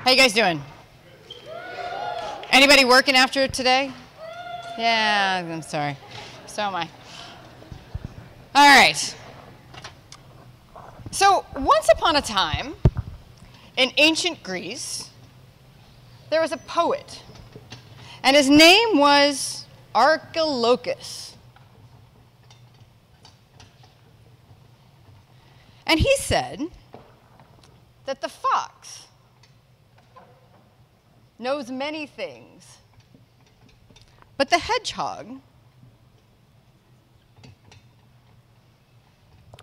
How you guys doing? Anybody working after today? Yeah, I'm sorry. So am I. All right. So once upon a time, in ancient Greece, there was a poet, and his name was Archilochus. And he said that the fox knows many things, but the hedgehog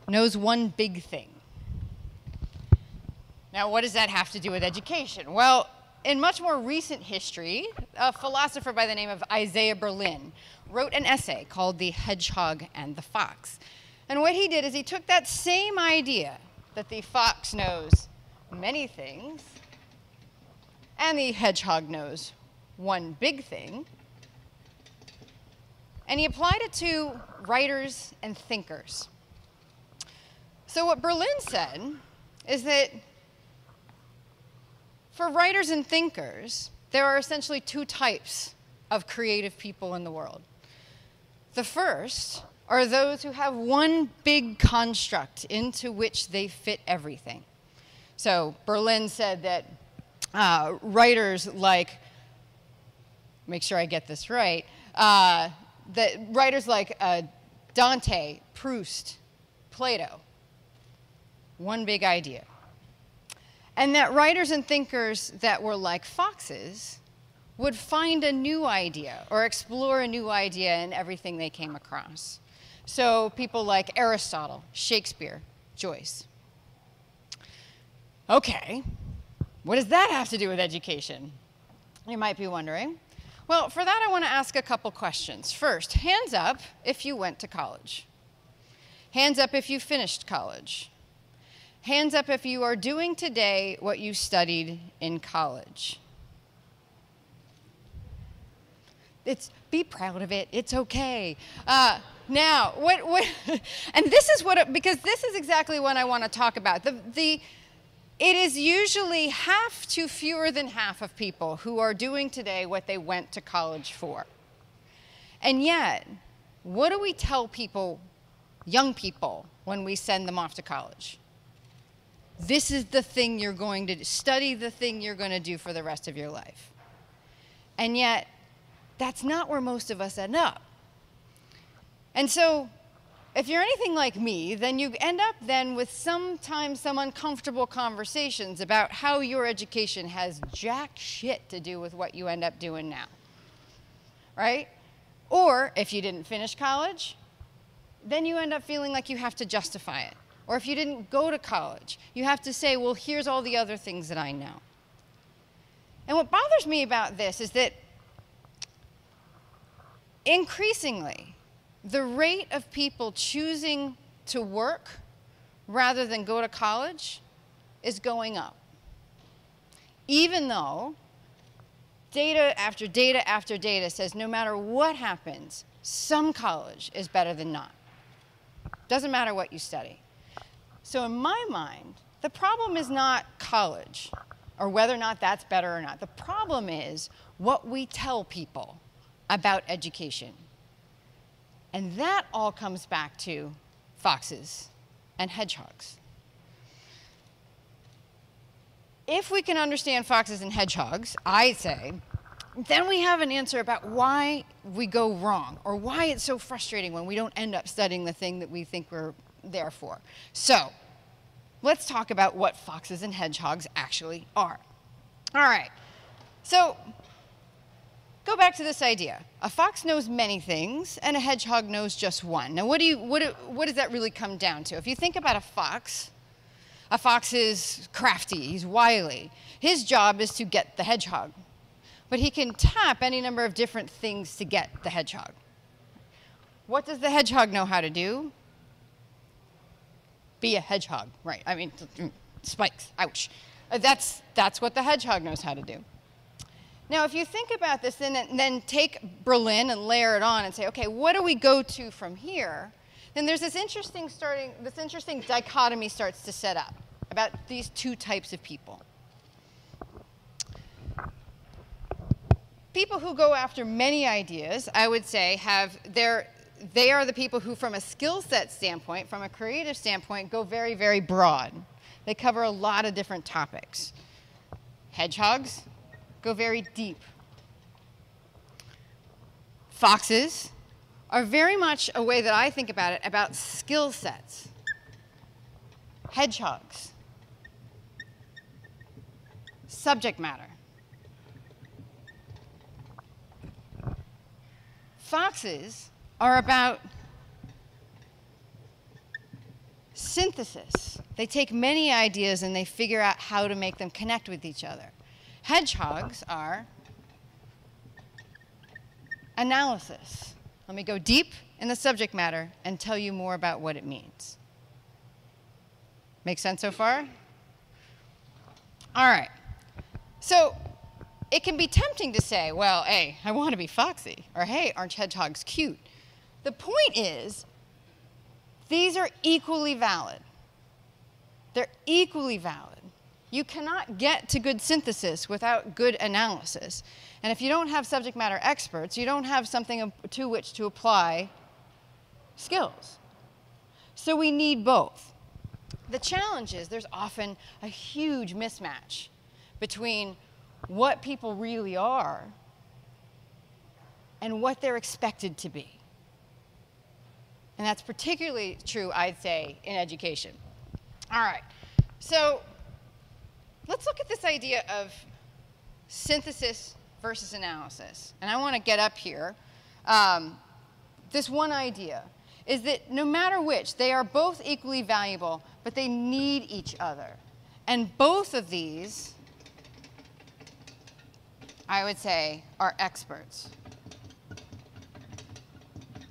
knows one big thing. Now, what does that have to do with education? Well, in much more recent history, a philosopher by the name of Isaiah Berlin wrote an essay called The Hedgehog and the Fox. And what he did is he took that same idea that the fox knows many things and the hedgehog knows one big thing, and he applied it to writers and thinkers. So what Berlin said is that for writers and thinkers, there are essentially two types of creative people in the world. The first are those who have one big construct into which they fit everything. So Berlin said that writers like, make sure I get this right, that writers like Dante, Proust, Plato, one big idea. And that writers and thinkers that were like foxes would find a new idea or explore a new idea in everything they came across. So people like Aristotle, Shakespeare, Joyce. Okay. What does that have to do with education? You might be wondering. Well, for that I want to ask a couple questions. First, hands up if you went to college. Hands up if you finished college. Hands up if you are doing today what you studied in college. Be proud of it. It's okay. Now, and this is because this is exactly what I want to talk about. It is usually half to fewer than half of people who are doing today what they went to college for. And yet, what do we tell people, young people, when we send them off to college? This is the thing you're going to do. Study the thing you're going to do for the rest of your life. And yet, that's not where most of us end up. And so, if you're anything like me, then you end up then with sometimes some uncomfortable conversations about how your education has jack shit to do with what you end up doing now, right? Or if you didn't finish college, then you end up feeling like you have to justify it. Or if you didn't go to college, you have to say, well, here's all the other things that I know. And what bothers me about this is that increasingly, the rate of people choosing to work rather than go to college is going up. Even though data after data after data says no matter what happens, some college is better than not. Doesn't matter what you study. So in my mind, the problem is not college or whether or not that's better or not. The problem is what we tell people about education. And that all comes back to foxes and hedgehogs. If we can understand foxes and hedgehogs, I say, then we have an answer about why we go wrong or why it's so frustrating when we don't end up studying the thing that we think we're there for. So let's talk about what foxes and hedgehogs actually are. All right. So go back to this idea. A fox knows many things, and a hedgehog knows just one. Now, what does that really come down to? If you think about a fox is crafty, he's wily. His job is to get the hedgehog. But he can tap any number of different things to get the hedgehog. What does the hedgehog know how to do? Be a hedgehog, right? I mean, spikes, ouch. That's what the hedgehog knows how to do. Now, if you think about this, then take Berlin and layer it on and say, okay, what do we go to from here? Then there's this interesting dichotomy starts to set up about these two types of people. People who go after many ideas, I would say, they are the people who, from a skill set standpoint, from a creative standpoint, go very, very broad. They cover a lot of different topics. Hedgehogs go very deep. Foxes are very much a way that I think about it, about skill sets. Hedgehogs, subject matter. Foxes are about synthesis. They take many ideas and they figure out how to make them connect with each other. Hedgehogs are analysis. Let me go deep in the subject matter and tell you more about what it means. Make sense so far? All right. So it can be tempting to say, well, hey, I want to be foxy, or hey, aren't hedgehogs cute? The point is, these are equally valid. They're equally valid. You cannot get to good synthesis without good analysis. And if you don't have subject matter experts, you don't have something to which to apply skills. So we need both. The challenge is there's often a huge mismatch between what people really are and what they're expected to be. And that's particularly true, I'd say, in education. All right, so let's look at this idea of synthesis versus analysis. And I want to get up here. This one idea is that no matter which, they are both equally valuable, but they need each other. And both of these, I would say, are experts.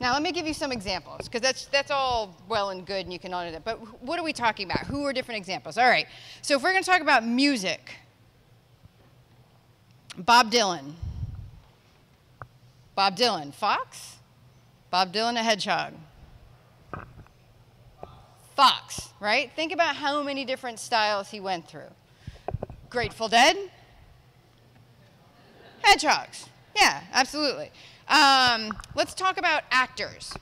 Now, let me give you some examples, because that's all well and good, and you can all do that. But what are we talking about? Who are different examples? All right. So if we're going to talk about music, Bob Dylan. Bob Dylan, fox? Bob Dylan, a hedgehog. Fox, right? Think about how many different styles he went through. Grateful Dead? Hedgehogs. Yeah, absolutely. Let's talk about actors.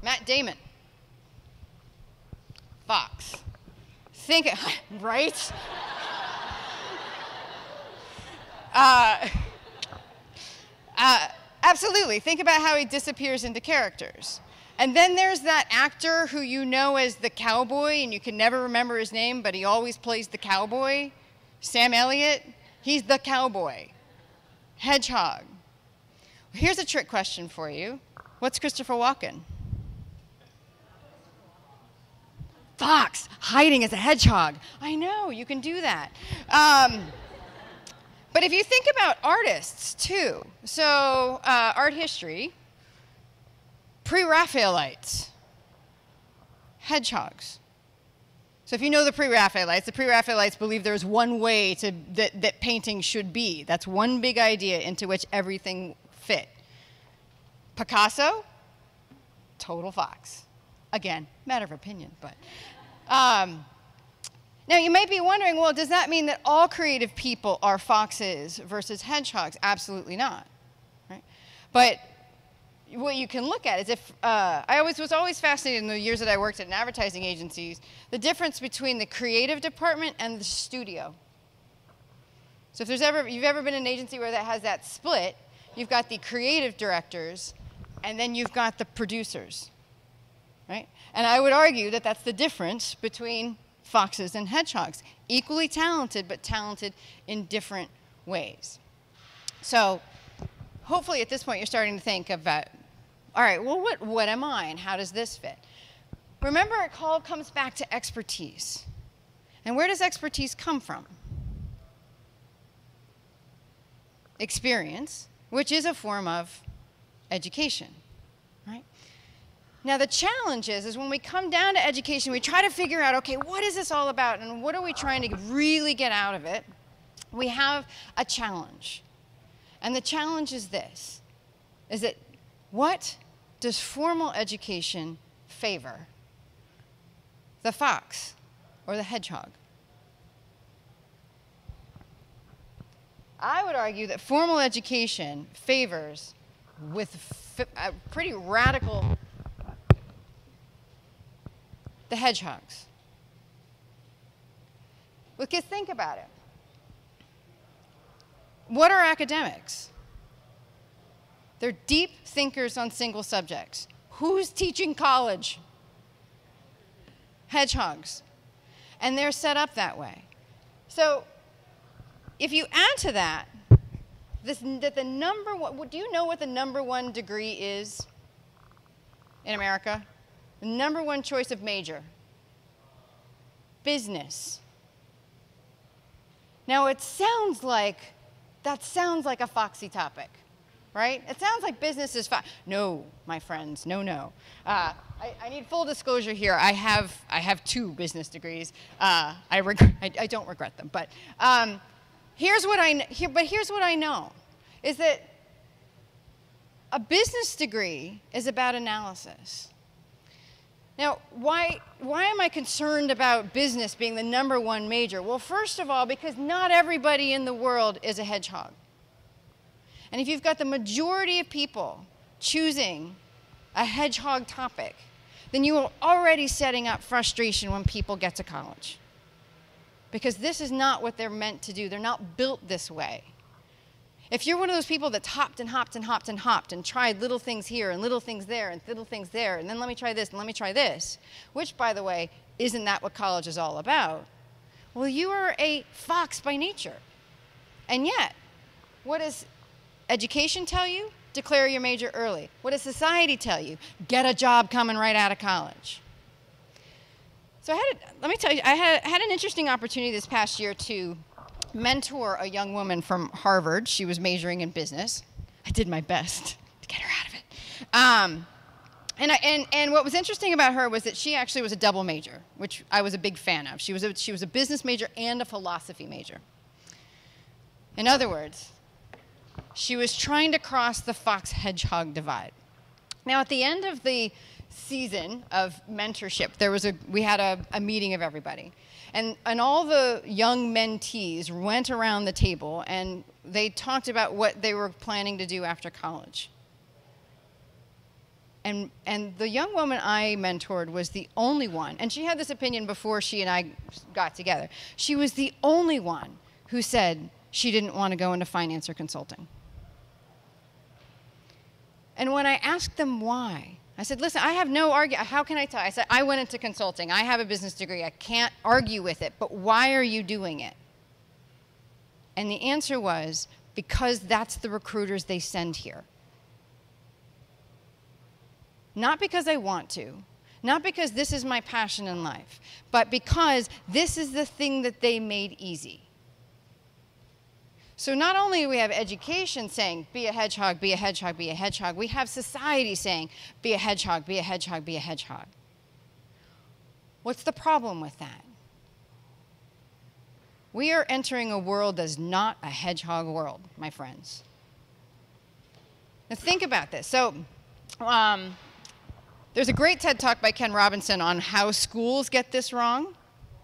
Matt Damon. Fox. Think, right? Absolutely. Think about how he disappears into characters. And then there's that actor who you know as the cowboy, and you can never remember his name, but he always plays the cowboy. Sam Elliott. He's the cowboy. Hedgehog. Here's a trick question for you. What's Christopher Walken? Fox, hiding as a hedgehog. I know, you can do that. But if you think about artists, too, so art history, pre-Raphaelites, hedgehogs. So if you know the pre-Raphaelites believed there's one way that painting should be. That's one big idea into which everything fit. Picasso, total fox. Again, matter of opinion, but. Now you might be wondering, well, does that mean that all creative people are foxes versus hedgehogs? Absolutely not, right? But what you can look at is if, I was always fascinated in the years that I worked at advertising agencies, the difference between the creative department and the studio. So if you've ever been in an agency where that has that split, you've got the creative directors, and then you've got the producers, right? And I would argue that that's the difference between foxes and hedgehogs. Equally talented, but talented in different ways. So hopefully at this point you're starting to think about, all right, well, what am I and how does this fit? Remember, it all comes back to expertise. And where does expertise come from? Experience, which is a form of education, right? Now, the challenge is when we come down to education, we try to figure out, okay, what is this all about and what are we trying to really get out of it? We have a challenge. And the challenge is this, is that what does formal education favor? The fox or the hedgehog? I would argue that formal education favors, with a pretty radical, the hedgehogs. Because think about it. What are academics? They're deep thinkers on single subjects. Who's teaching college? Hedgehogs. And they're set up that way. So if you add to that, that the number one, do you know what the number one degree is in America? The number one choice of major? Business. Now that sounds like a foxy topic, right? It sounds like business is no, my friends, no. I need full disclosure here. I have 2 business degrees. I don't regret them, but here's what I know, is that a business degree is about analysis. Now, why am I concerned about business being the number one major? Well, first of all, because not everybody in the world is a hedgehog. And if you've got the majority of people choosing a hedgehog topic, then you are already setting up frustration when people get to college. Because this is not what they're meant to do. They're not built this way. If you're one of those people that's hopped and hopped and hopped and hopped and tried little things here and little things there and little things there, and then let me try this and let me try this, which, by the way, isn't that what college is all about? Well, you are a fox by nature. And yet, what does education tell you? Declare your major early. What does society tell you? Get a job coming right out of college. So let me tell you, I had an interesting opportunity this past year to mentor a young woman from Harvard. She was majoring in business. I did my best to get her out of it. And what was interesting about her was that she actually was a double major, which I was a big fan of. She was a business major and a philosophy major. In other words, she was trying to cross the fox-hedgehog divide. Now, at the end of the season of mentorship, we had a meeting of everybody. And all the young mentees went around the table and they talked about what they were planning to do after college. And the young woman I mentored was the only one, and she had this opinion before she and I got together. She was the only one who said she didn't want to go into finance or consulting. And when I asked them why, I said, listen, I have no argument. How can I tell? I said, I went into consulting. I have a business degree. I can't argue with it. But why are you doing it? And the answer was, because that's the recruiters they send here. Not because I want to. Not because this is my passion in life. But because this is the thing that they made easy. So not only do we have education saying, be a hedgehog, be a hedgehog, be a hedgehog, we have society saying, be a hedgehog, be a hedgehog, be a hedgehog. What's the problem with that? We are entering a world that's not a hedgehog world, my friends. Now think about this. So there's a great TED Talk by Ken Robinson on how schools get this wrong.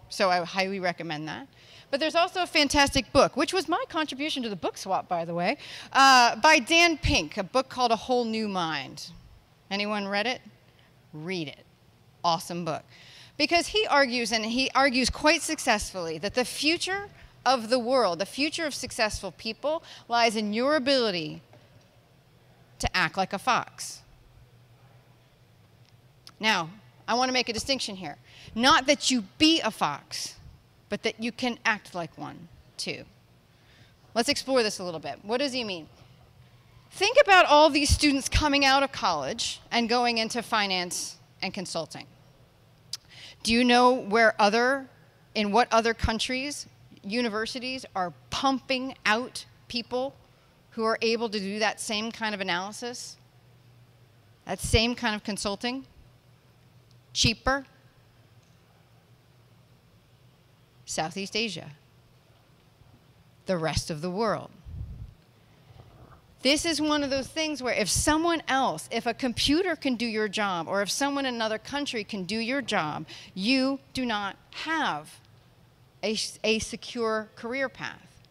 So I highly recommend that. But there's also a fantastic book, which was my contribution to the book swap, by the way, by Dan Pink, a book called A Whole New Mind. Anyone read it? Read it. Awesome book. Because he argues, and he argues quite successfully, that the future of the world, the future of successful people, lies in your ability to act like a fox. Now, I want to make a distinction here. Not that you be a fox, but that you can act like one, too. Let's explore this a little bit. What does he mean? Think about all these students coming out of college and going into finance and consulting. Do you know in what other countries universities are pumping out people who are able to do that same kind of analysis, that same kind of consulting, cheaper? Southeast Asia, the rest of the world. This is one of those things where if a computer can do your job, or if someone in another country can do your job, you do not have a secure career path.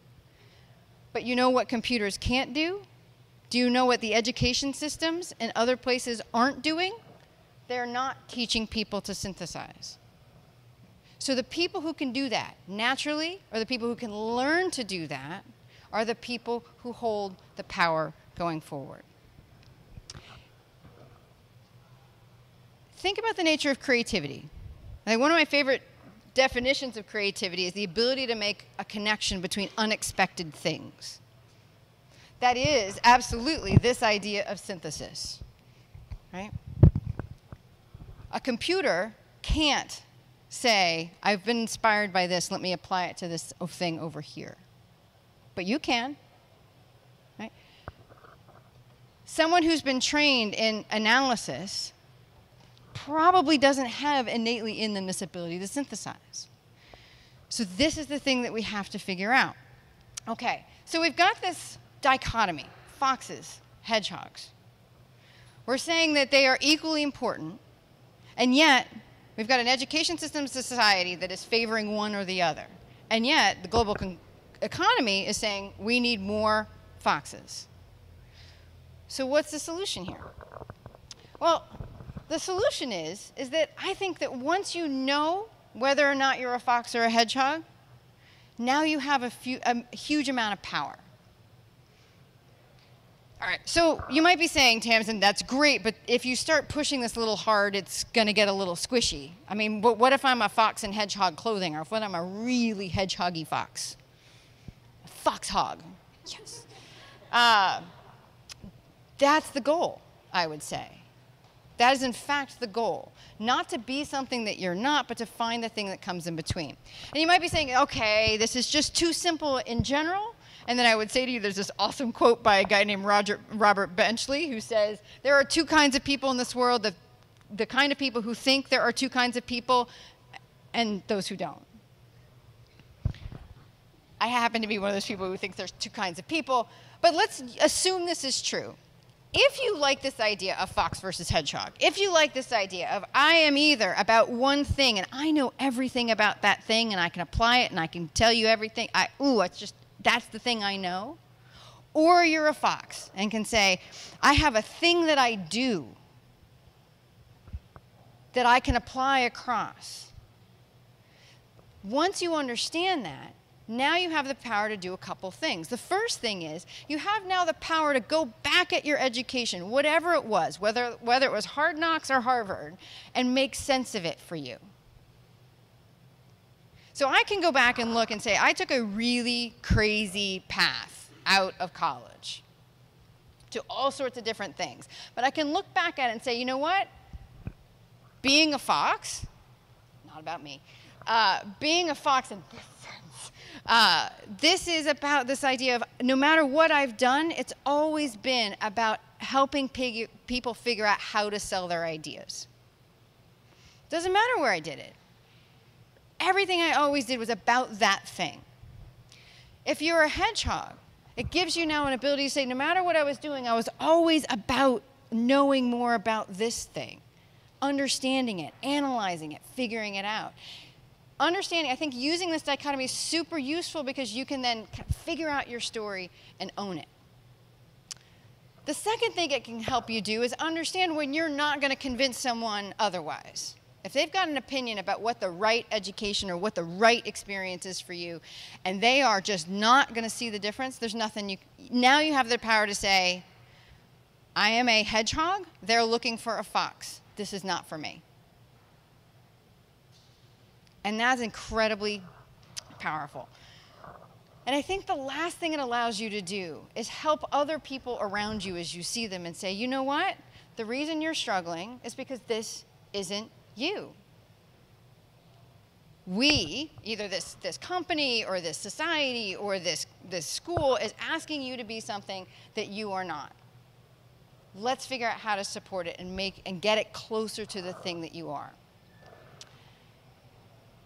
But you know what computers can't do? Do you know what the education systems in other places aren't doing? They're not teaching people to synthesize. So the people who can do that naturally, or the people who can learn to do that, are the people who hold the power going forward. Think about the nature of creativity. I think one of my favorite definitions of creativity is the ability to make a connection between unexpected things. That is absolutely this idea of synthesis, right? A computer can't say, I've been inspired by this, let me apply it to this thing over here. But you can, right? Someone who's been trained in analysis probably doesn't have innately in them this ability to synthesize. So this is the thing that we have to figure out. Okay, so we've got this dichotomy, foxes, hedgehogs. We're saying that they are equally important, and yet we've got an education system society that is favoring one or the other. And yet the global economy is saying we need more foxes. So what's the solution here? Well, the solution is that I think that once you know whether or not you're a fox or a hedgehog, now you have a huge amount of power. All right, so you might be saying, Tamsen, that's great, but if you start pushing this a little hard, it's going to get a little squishy. I mean, what if I'm a fox in hedgehog clothing, or what if I'm a really hedgehoggy fox? A fox hog. Yes. That's the goal, I would say. That is, in fact, the goal. Not to be something that you're not, but to find the thing that comes in between. And you might be saying, okay, this is just too simple in general. And then I would say to you, there's this awesome quote by a guy named Robert Benchley, who says, there are two kinds of people in this world, the kind of people who think there are two kinds of people, and those who don't. I happen to be one of those people who thinks there's two kinds of people, but let's assume this is true. If you like this idea of fox versus hedgehog, if you like this idea of I am either about one thing and I know everything about that thing and I can apply it and I can tell you everything, that's the thing I know, or you're a fox and can say, I have a thing that I do that I can apply across. Once you understand that, now you have the power to do a couple things. The first thing is you have now the power to go back at your education, whatever it was, whether it was Hard Knocks or Harvard, and make sense of it for you. So I can go back and look and say, I took a really crazy path out of college to all sorts of different things. But I can look back at it and say, you know what? Being a fox, not about me, being a fox in this sense, this is about this idea of no matter what I've done, it's always been about helping people figure out how to sell their ideas. Doesn't matter where I did it. Everything I always did was about that thing. If you're a hedgehog, it gives you now an ability to say, no matter what I was doing, I was always about knowing more about this thing, understanding it, analyzing it, figuring it out. Understanding, I think using this dichotomy is super useful because you can then figure out your story and own it. The second thing it can help you do is understand when you're not going to convince someone otherwise. If they've got an opinion about what the right education or what the right experience is for you, and they are just not going to see the difference, there's nothing now you have the power to say, I am a hedgehog, they're looking for a fox. This is not for me. And that's incredibly powerful. And I think the last thing it allows you to do is help other people around you as you see them and say, you know what? The reason you're struggling is because this isn't you. We, either this company or this society or this school, is asking you to be something that you are not. Let's figure out how to support it and get it closer to the thing that you are.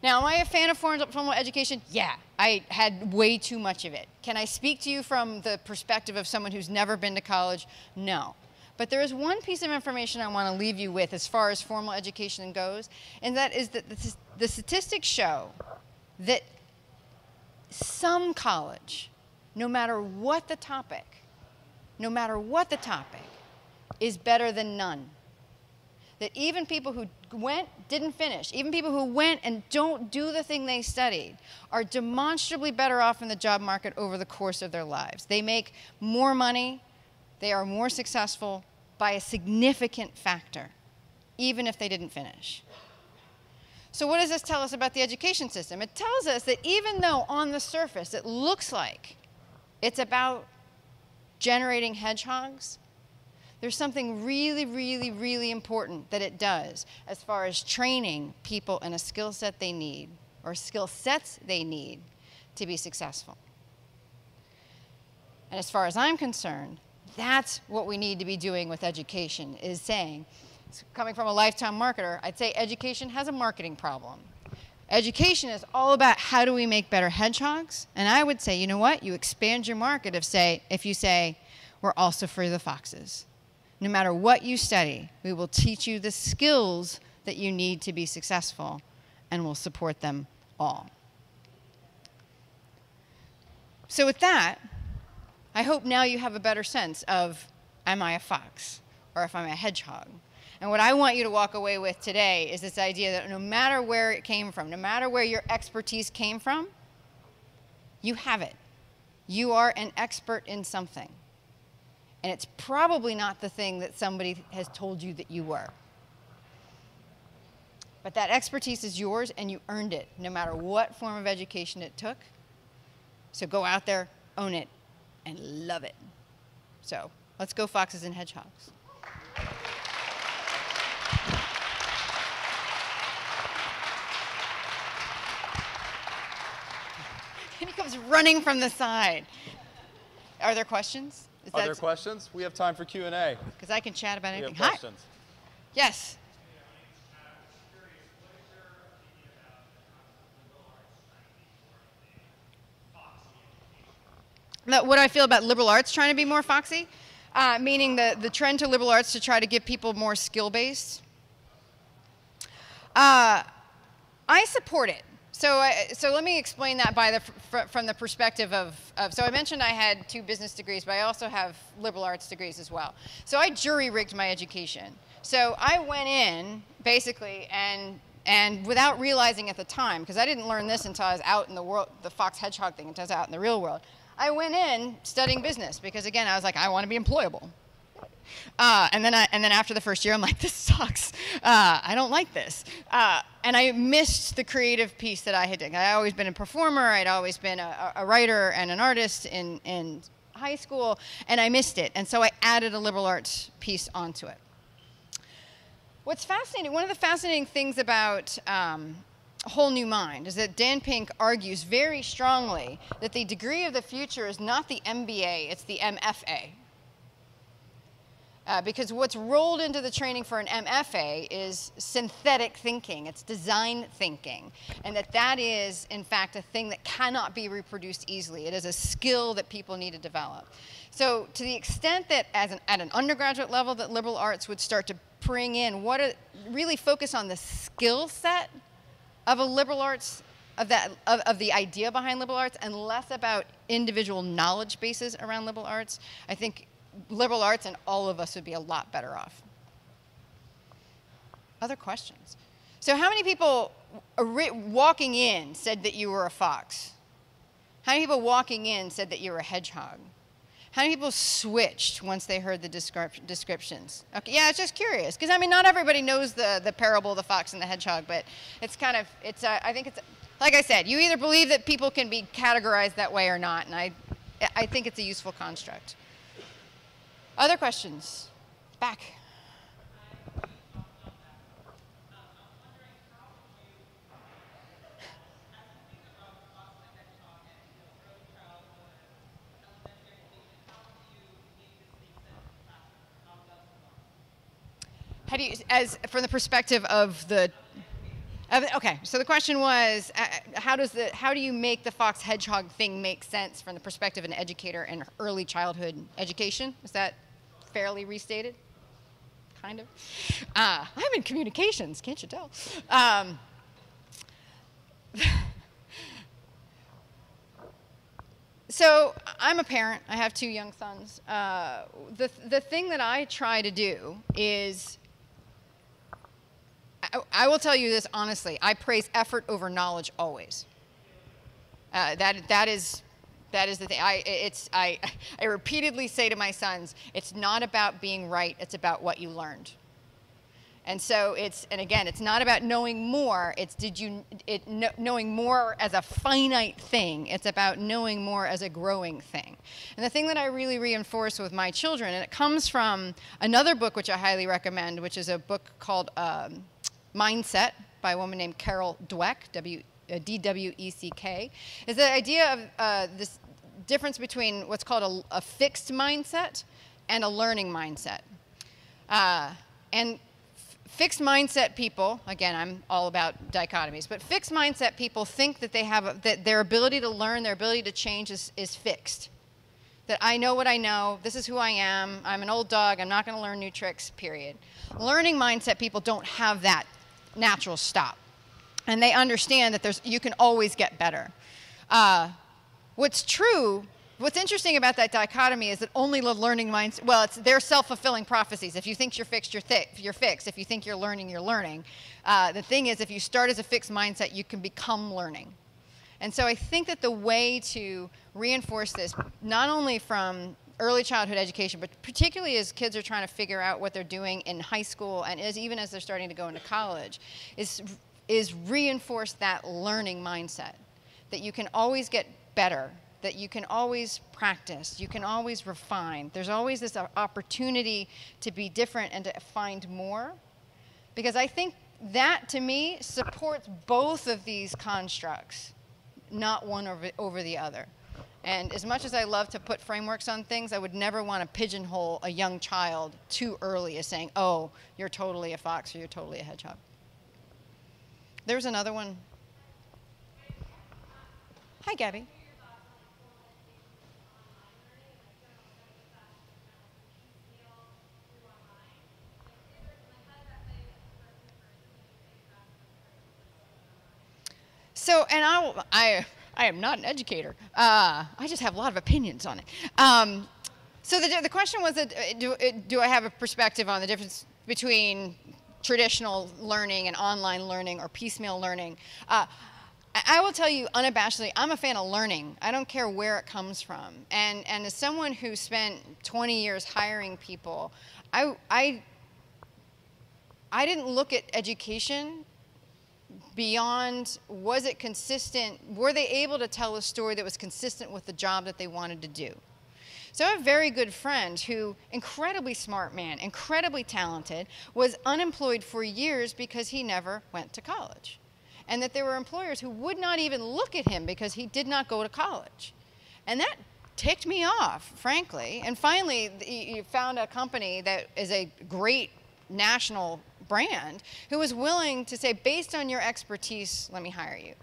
Now, am I a fan of formal education? Yeah, I had way too much of it. Can I speak to you from the perspective of someone who's never been to college? No. But there is one piece of information I want to leave you with as far as formal education goes, and that is that the statistics show that some college, no matter what the topic, is better than none. That even people who didn't finish, even people who went and don't do the thing they studied, are demonstrably better off in the job market over the course of their lives. They make more money, they are more successful by a significant factor, even if they didn't finish. So what does this tell us about the education system? It tells us that even though on the surface it looks like it's about generating hedgehogs, there's something really, really, really important that it does as far as training people in a skill set they need, or skill sets they need to be successful. And as far as I'm concerned, that's what we need to be doing with education, is saying, coming from a lifetime marketer, I'd say education has a marketing problem. Education is all about how do we make better hedgehogs, and I would say, you know what? You expand your market if you say, we're also for the foxes. No matter what you study, we will teach you the skills that you need to be successful, and we'll support them all. So with that, I hope now you have a better sense of, am I a fox, or if I'm a hedgehog? And what I want you to walk away with today is this idea that no matter where it came from, no matter where your expertise came from, you have it. You are an expert in something. And it's probably not the thing that somebody has told you that you were. But that expertise is yours, and you earned it, no matter what form of education it took. So go out there, own it, and love it. So let's go foxes and hedgehogs. And he comes running from the side. Are there questions? Are there questions? We have time for Q&A. Because I can chat about anything. We have questions. Hi. Yes. What do I feel about liberal arts trying to be more foxy? Meaning the trend to liberal arts to try to give people more skill-based. I support it. So let me explain that from the perspective of, so I mentioned I had 2 business degrees, but I also have liberal arts degrees as well. So I jury-rigged my education. So I went in, basically, and without realizing at the time, because I didn't learn this until I was out in the world, the fox hedgehog thing, until I was out in the real world. I went in studying business because, again, I was like, I want to be employable. And then after the first year, I'm like, this sucks. I don't like this. And I missed the creative piece that I had done. I'd always been a performer. I'd always been a writer and an artist in high school, and I missed it. And so I added a liberal arts piece onto it. What's fascinating, one of the fascinating things about A Whole New Mind is that Dan Pink argues very strongly that the degree of the future is not the MBA, it's the MFA. Because what's rolled into the training for an MFA is synthetic thinking, it's design thinking, and that is, in fact, a thing that cannot be reproduced easily. It is a skill that people need to develop. So to the extent that at an undergraduate level that liberal arts would start to bring in, really focus on the skill set of a liberal arts, of the idea behind liberal arts, and less about individual knowledge bases around liberal arts, I think liberal arts and all of us would be a lot better off. Other questions? So how many people walking in said that you were a fox? How many people walking in said that you were a hedgehog? How many people switched once they heard the descriptions? Okay, yeah, I was just curious, because I mean, not everybody knows the parable of the fox and the hedgehog, but it's kind of, I think like I said, you either believe that people can be categorized that way or not, and I think it's a useful construct. Other questions? Back. How do you, as from the perspective of the, okay, so the question was, how do you make the fox hedgehog thing make sense from the perspective of an educator and early childhood education? Is that fairly restated? Kind of. I'm in communications, can't you tell? So I'm a parent. I have 2 young sons. The thing that I try to do is, I will tell you this honestly, I praise effort over knowledge always. That is the thing. I repeatedly say to my sons, it's not about being right, it's about what you learned. And so again, it's not about knowing more, knowing more as a finite thing. It's about knowing more as a growing thing. And the thing that I really reinforce with my children, and it comes from another book which I highly recommend, which is a book called Mindset by a woman named Carol Dweck, D-W-E-C-K, is the idea of this difference between what's called a fixed mindset and a learning mindset. And fixed mindset people, again, I'm all about dichotomies, but fixed mindset people think that that their ability to learn, their ability to change is fixed. That I know what I know, this is who I am, I'm an old dog, I'm not going to learn new tricks, period. Learning mindset people don't have that natural stop. And they understand that you can always get better. What's interesting about that dichotomy is that only the learning mindset, well, they're self-fulfilling prophecies. If you think you're fixed, you're fixed. If you think you're learning, you're learning. The thing is, if you start as a fixed mindset, you can become learning. And so I think that the way to reinforce this, not only from early childhood education, but particularly as kids are trying to figure out what they're doing in high school and even as they're starting to go into college, is reinforce that learning mindset, that you can always get better, that you can always practice, you can always refine. There's always this opportunity to be different and to find more, because I think that, to me, supports both of these constructs, not one over the other. And as much as I love to put frameworks on things, I would never want to pigeonhole a young child too early as saying, oh, you're totally a fox or you're totally a hedgehog. There's another one. Hi, Gabby. So, and I am not an educator. I just have a lot of opinions on it. So the question was, do I have a perspective on the difference between traditional learning and online learning or piecemeal learning? I will tell you unabashedly, I'm a fan of learning. I don't care where it comes from. And as someone who spent 20 years hiring people, I didn't look at education beyond, was it consistent, were they able to tell a story that was consistent with the job that they wanted to do? So I have a very good friend who, incredibly smart man, incredibly talented, was unemployed for years because he never went to college. And that there were employers who would not even look at him because he did not go to college. And that ticked me off, frankly. And finally, you found a company that is a great national brand who was willing to say, based on your expertise, let me hire you.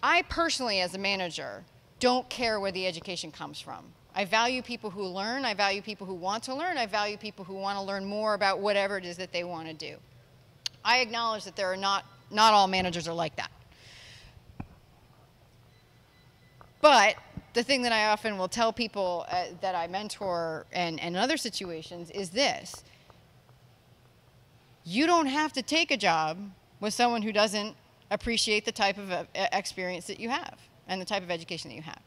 I personally, as a manager, don't care where the education comes from. I value people who learn, I value people who want to learn, I value people who want to learn more about whatever it is that they want to do. I acknowledge that there are not all managers are like that. But the thing that I often will tell people that I mentor and in other situations is this: you don't have to take a job with someone who doesn't appreciate the type of experience that you have and the type of education that you have.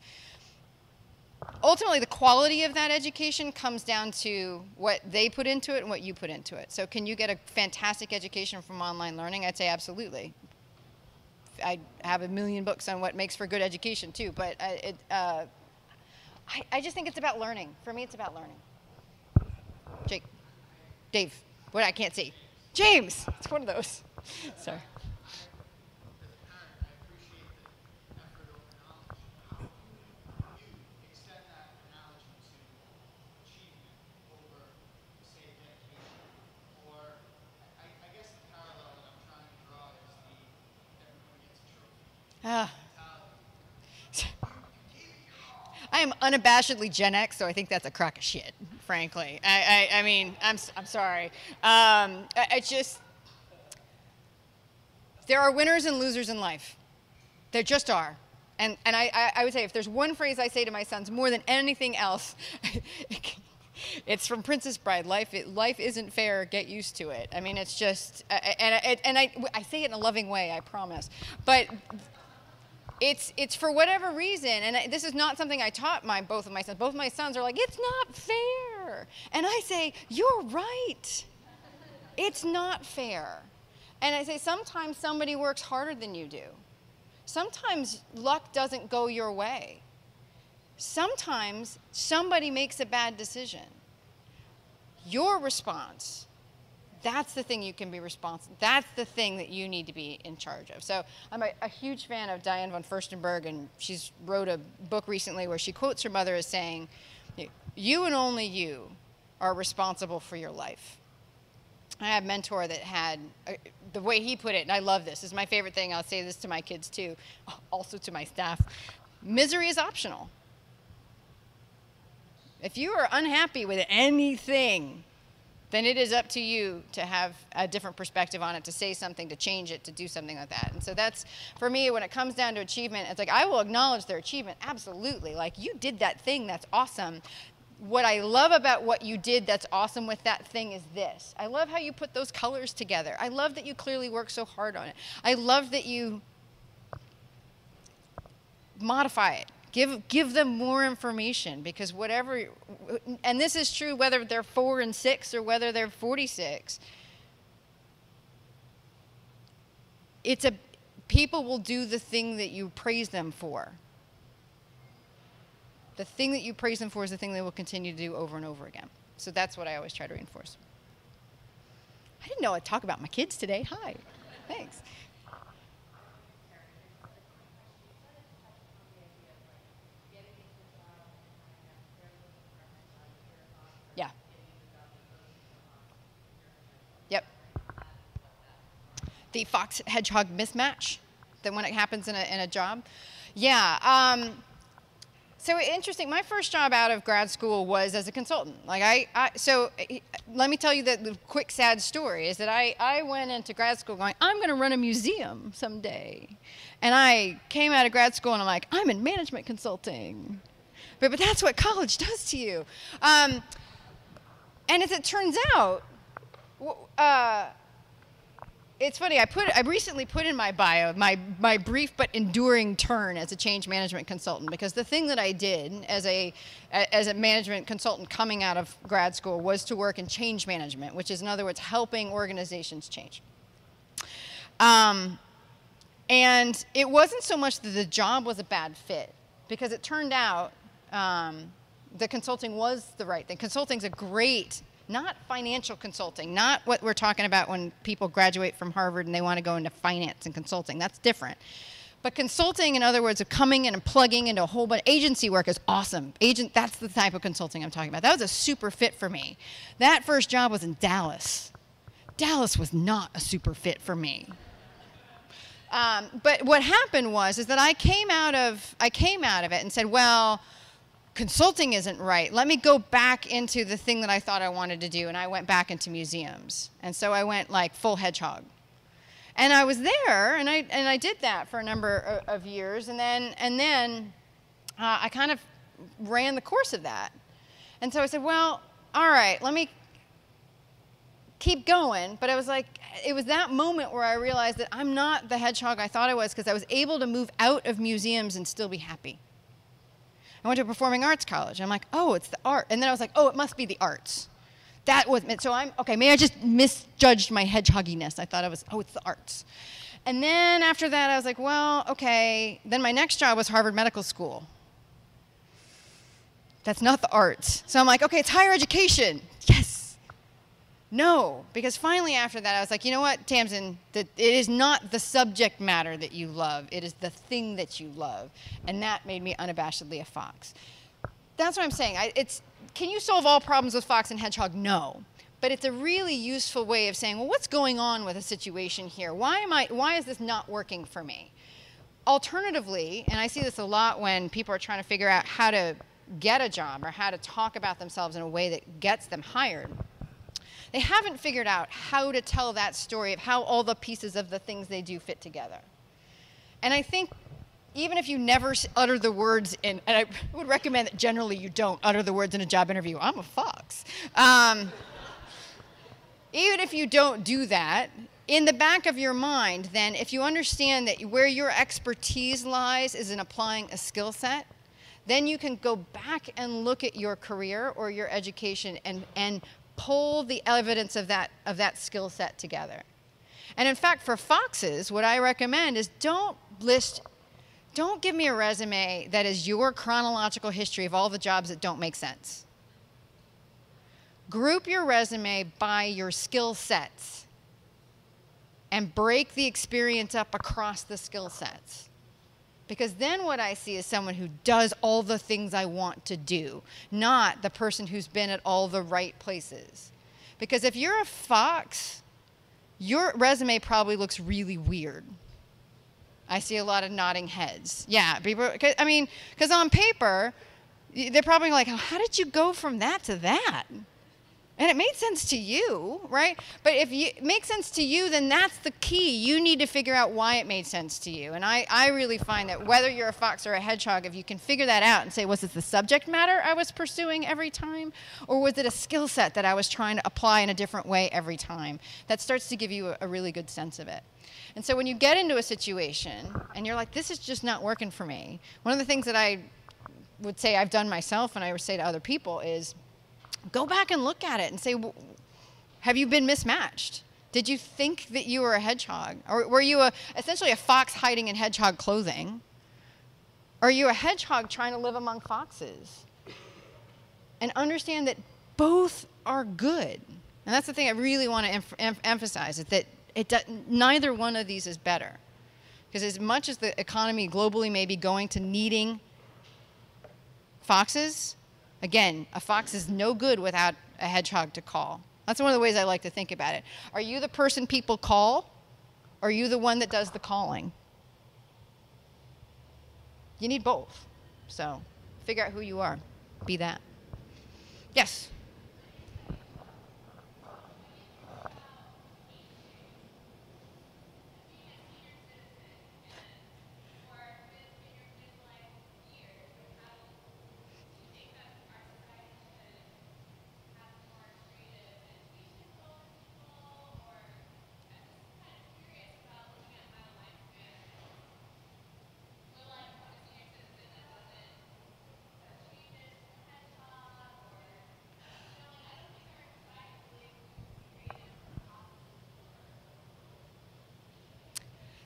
Ultimately, the quality of that education comes down to what they put into it and what you put into it. So can you get a fantastic education from online learning? I'd say absolutely. I have a million books on what makes for good education too, but I just think it's about learning. For me, it's about learning. Jake, Dave, what I can't see. James, it's one of those. Sorry. I am unabashedly Gen X, so I think that's a crock of shit, frankly. I mean, I'm sorry. There are winners and losers in life. There just are. And I would say if there's one phrase I say to my sons more than anything else, it's from Princess Bride. Life isn't fair. Get used to it. I mean, it's just, and I say it in a loving way, I promise. But it's for whatever reason, and this is not something I taught both of my sons. Both of my sons are like, it's not fair. And I say, you're right. It's not fair. And I say, sometimes somebody works harder than you do. Sometimes luck doesn't go your way. Sometimes somebody makes a bad decision. Your response, that's the thing you can be responsible. That's the thing that you need to be in charge of. So I'm a huge fan of Diane von Furstenberg, and she's wrote a book recently where she quotes her mother as saying, you and only you are responsible for your life. I had a mentor that had, the way he put it, and I love this is my favorite thing. I'll say this to my kids too, also to my staff. Misery is optional. If you are unhappy with anything, then it is up to you to have a different perspective on it, to say something, to change it, to do something like that. And so that's, for me, when it comes down to achievement, it's like I will acknowledge their achievement, absolutely. Like, you did that thing, that's awesome. What I love about what you did that's awesome with that thing is this. I love how you put those colors together. I love that you clearly worked so hard on it. I love that you modify it. Give them more information, because whatever, and this is true whether they're 4 and 6 or whether they're 46. People will do the thing that you praise them for. The thing that you praise them for is the thing they will continue to do over and over again. So that's what I always try to reinforce. I didn't know I'd talk about my kids today. Hi. Thanks. Yeah. Yep. The fox hedgehog mismatch, that when it happens in a job. Yeah. So interesting. My first job out of grad school was as a consultant. Like so let me tell you the quick sad story is that I went into grad school going, I'm going to run a museum someday. And I came out of grad school and I'm like, I'm in management consulting. But that's what college does to you. And as it turns out, it's funny, I recently put in my bio my brief but enduring turn as a change management consultant, because the thing that I did as a management consultant coming out of grad school was to work in change management, which is, in other words, helping organizations change. And it wasn't so much that the job was a bad fit, because it turned out the consulting was the right thing. Consulting's a great, not financial consulting, not what we're talking about when people graduate from Harvard and they want to go into finance and consulting. That's different. But consulting, in other words, of coming in and plugging into a whole bunch, agency work is awesome. That's the type of consulting I'm talking about. That was a super fit for me. That first job was in Dallas. Dallas was not a super fit for me. But what happened is that I came out of it and said, well, consulting isn't right. Let me go back into the thing that I thought I wanted to do, and I went back into museums. And so I went like full hedgehog. And I was there, and I did that for a number of years, and then I kind of ran the course of that. And so I said, well, all right, let me keep going. But I was like, it was that moment where I realized that I'm not the hedgehog I thought I was, because I was able to move out of museums and still be happy. I went to a performing arts college. I'm like, oh, it's the art. And then I was like, oh, it must be the arts. That was it. So okay, maybe I just misjudged my hedgehogginess. I thought I was, oh, it's the arts. And then after that, I was like, well, okay. Then my next job was Harvard Medical School. That's not the arts. So I'm like, okay, it's higher education. Yes. No. Because finally after that, I was like, you know what, Tamsen, it is not the subject matter that you love. It is the thing that you love. And that made me unabashedly a fox. That's what I'm saying. Can you solve all problems with fox and hedgehog? No. But it's a really useful way of saying, well, what's going on with a situation here? Why is this not working for me? Alternatively, and I see this a lot when people are trying to figure out how to get a job or how to talk about themselves in a way that gets them hired, they haven't figured out how to tell that story of how all the pieces of the things they do fit together. And I think even if you never utter the words and I would recommend that generally you don't utter the words in a job interview, I'm a fox. Even if you don't do that, in the back of your mind, then, if you understand that where your expertise lies is in applying a skill set, then you can go back and look at your career or your education and pull the evidence of that skill set together. And in fact, for foxes, what I recommend is don't give me a resume that is your chronological history of all the jobs that don't make sense. Group your resume by your skill sets and break the experience up across the skill sets. Because then what I see is someone who does all the things I want to do, not the person who's been at all the right places. Because if you're a fox, your resume probably looks really weird. I see a lot of nodding heads. Yeah, because on paper, they're probably like, how did you go from that to that? And it made sense to you, right? But if it makes sense to you, then that's the key. You need to figure out why it made sense to you. And I really find that whether you're a fox or a hedgehog, if you can figure that out and say, was it the subject matter I was pursuing every time? Or was it a skill set that I was trying to apply in a different way every time? That starts to give you a really good sense of it. And so when you get into a situation and you're like, this is just not working for me, one of the things that I would say I've done myself and I would say to other people is, go back and look at it and say, have you been mismatched? Did you think that you were a hedgehog? Or were you essentially a fox hiding in hedgehog clothing? Or are you a hedgehog trying to live among foxes? And understand that both are good. And that's the thing I really want to emphasize, is that neither one of these is better. Because as much as the economy globally may be going to needing foxes, again, a fox is no good without a hedgehog to call. That's one of the ways I like to think about it. Are you the person people call, or are you the one that does the calling? You need both. So figure out who you are. Be that. Yes?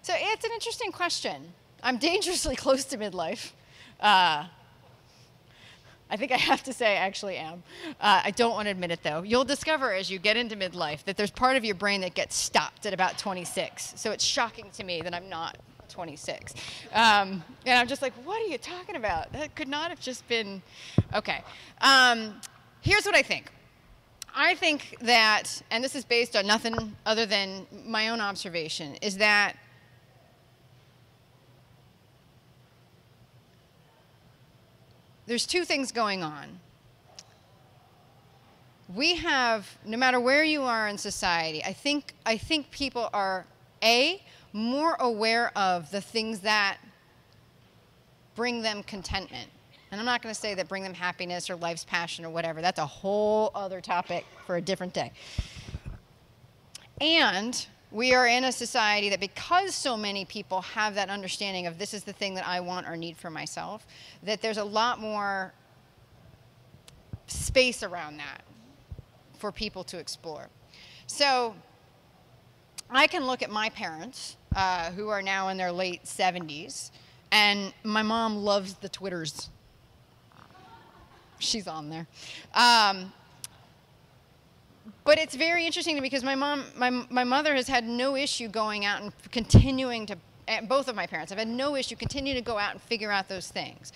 So it's an interesting question. I'm dangerously close to midlife. I think I have to say I actually am. I don't want to admit it, though. You'll discover as you get into midlife that there's part of your brain that gets stopped at about 26. So it's shocking to me that I'm not 26. And I'm just like, what are you talking about? That could not have just been... Okay. Here's what I think. I think that, and this is based on nothing other than my own observation, is that there's two things going on. We have, no matter where you are in society, I think people are, more aware of the things that bring them contentment. And I'm not going to say that bring them happiness or life's passion or whatever. That's a whole other topic for a different day. And we are in a society that, because so many people have that understanding of this is the thing that I want or need for myself, that there's a lot more space around that for people to explore. So I can look at my parents, who are now in their late 70s, and my mom loves the Twitters. She's on there. But it's very interesting to me because my mother has had no issue going out and continuing to, both of my parents have had no issue continuing to go out and figure out those things.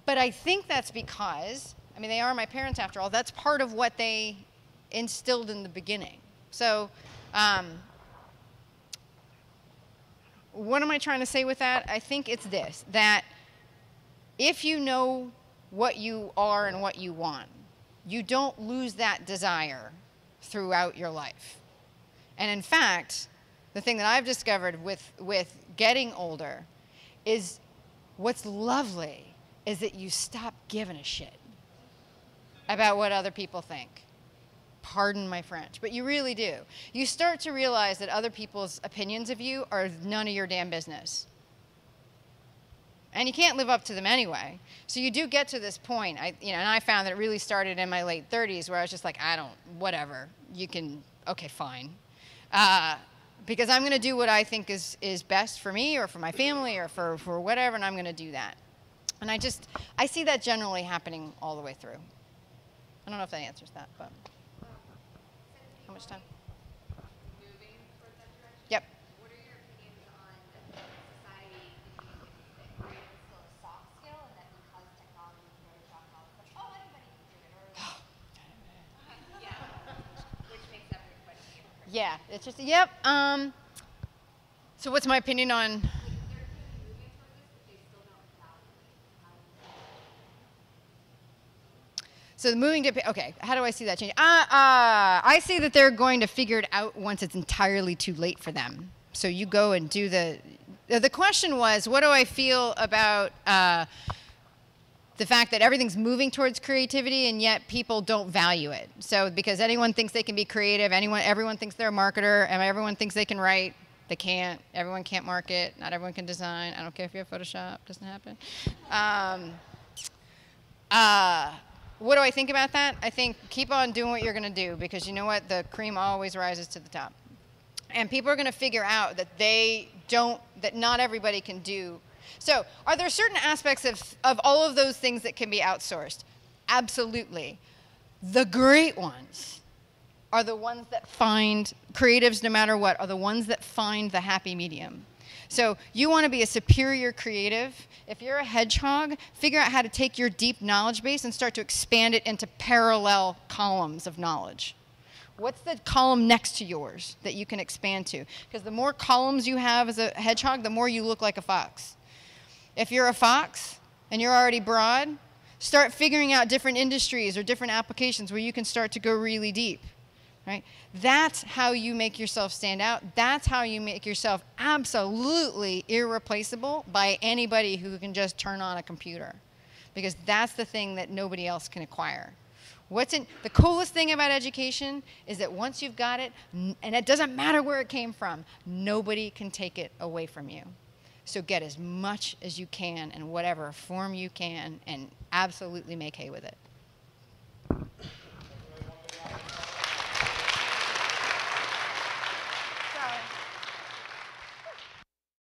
But I think that's because, I mean, they are my parents after all, that's part of what they instilled in the beginning. So, what am I trying to say with that? I think it's this, that if you know what you are and what you want, you don't lose that desire throughout your life. And in fact, the thing that I've discovered with getting older is what's lovely is that you stop giving a shit about what other people think. Pardon my French, but you really do. You start to realize that other people's opinions of you are none of your damn business. And you can't live up to them anyway. So you do get to this point, and I found that it really started in my late 30s where I was just like, whatever, you can, okay, fine. Because I'm going to do what I think is best for me or for my family or for whatever, and I'm going to do that. And I see that generally happening all the way through. I don't know if that answers that, but. How much time? Moving towards that direction? Yep. What are your opinions on society thinking that creative is still a soft skill and that because technology is very strong, it's like, oh, anybody can do it? Or yeah, which makes everybody hypocrite. Yeah, it's just, yep. So what's my opinion on? Like, they're moving towards this, but they still don't value it. How do you So moving to, okay, how do I see that change? I see that they're going to figure it out once it's entirely too late for them. So you go and do the question was, what do I feel about the fact that everything's moving towards creativity and yet people don't value it? So because anyone thinks they can be creative, everyone thinks they're a marketer, and everyone thinks they can write. They can't. Everyone can't market. Not everyone can design. I don't care if you have Photoshop. Doesn't happen. What do I think about that? I think keep on doing what you're going to do because you know what? The cream always rises to the top. And people are going to figure out that that not everybody can do. So are there certain aspects of all of those things that can be outsourced? Absolutely. The great ones are the ones that find, creatives no matter what, are the ones that find the happy medium. So you want to be a superior creative. If you're a hedgehog, figure out how to take your deep knowledge base and start to expand it into parallel columns of knowledge. What's the column next to yours that you can expand to? Because the more columns you have as a hedgehog, the more you look like a fox. If you're a fox and you're already broad, start figuring out different industries or different applications where you can start to go really deep. Right? That's how you make yourself stand out. That's how you make yourself absolutely irreplaceable by anybody who can just turn on a computer. Because that's the thing that nobody else can acquire. The coolest thing about education is that once you've got it, and it doesn't matter where it came from, nobody can take it away from you. So get as much as you can in whatever form you can and absolutely make hay with it.